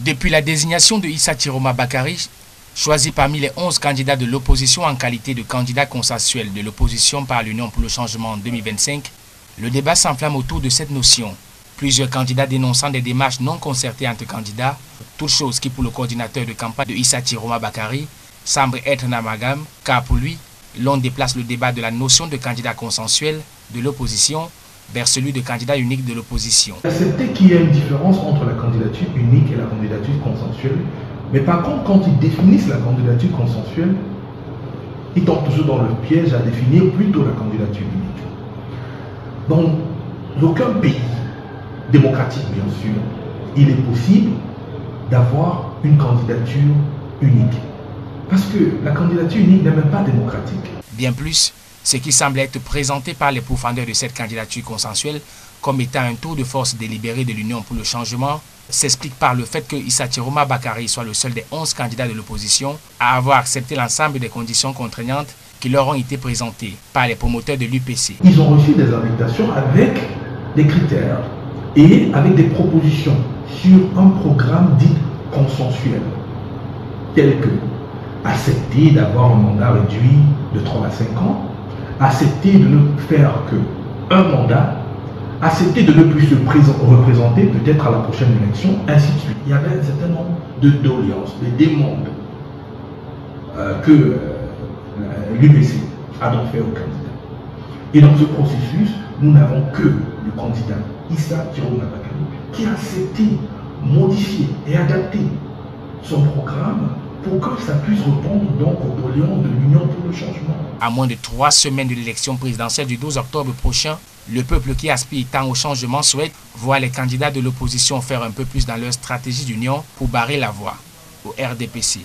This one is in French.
Depuis la désignation de Issa Chiroma Bakary, choisi parmi les 11 candidats de l'opposition en qualité de candidat consensuel de l'opposition par l'Union pour le changement en 2025, le débat s'enflamme autour de cette notion. Plusieurs candidats dénonçant des démarches non concertées entre candidats, toute chose qui pour le coordinateur de campagne de Issa Chiroma Bakary semble être un amalgame, car pour lui, l'on déplace le débat de la notion de candidat consensuel de l'opposition vers celui de candidat unique de l'opposition. Accepter qu'il y a une différence entre la candidature unique et la candidature consensuelle, mais par contre, quand ils définissent la candidature consensuelle, ils tombent toujours dans le piège à définir plutôt la candidature unique. Dans aucun pays démocratique, bien sûr, il est possible d'avoir une candidature unique. Parce que la candidature unique n'est même pas démocratique. Bien plus, ce qui semble être présenté par les pourfendeurs de cette candidature consensuelle comme étant un tour de force délibéré de l'Union pour le changement s'explique par le fait que Issa Chiroma Bakary soit le seul des 11 candidats de l'opposition à avoir accepté l'ensemble des conditions contraignantes qui leur ont été présentées par les promoteurs de l'UPC. Ils ont reçu des invitations avec des critères et avec des propositions sur un programme dit consensuel, tel que accepter d'avoir un mandat réduit de 3 à 5 ans, accepter de ne faire qu'un mandat, accepter de ne plus se représenter peut-être à la prochaine élection, ainsi de suite. Il y avait un certain nombre de doléances, de demandes que l'UPC a donc fait au candidat. Et dans ce processus, nous n'avons que le candidat Issa Chiroma Bakary qui a accepté, modifier et adapter son programme pour que ça puisse répondre donc aux doléances de l'Union pour le changement. À moins de 3 semaines de l'élection présidentielle du 12 octobre prochain, le peuple qui aspire tant au changement souhaite voir les candidats de l'opposition faire un peu plus dans leur stratégie d'union pour barrer la voie au RDPC.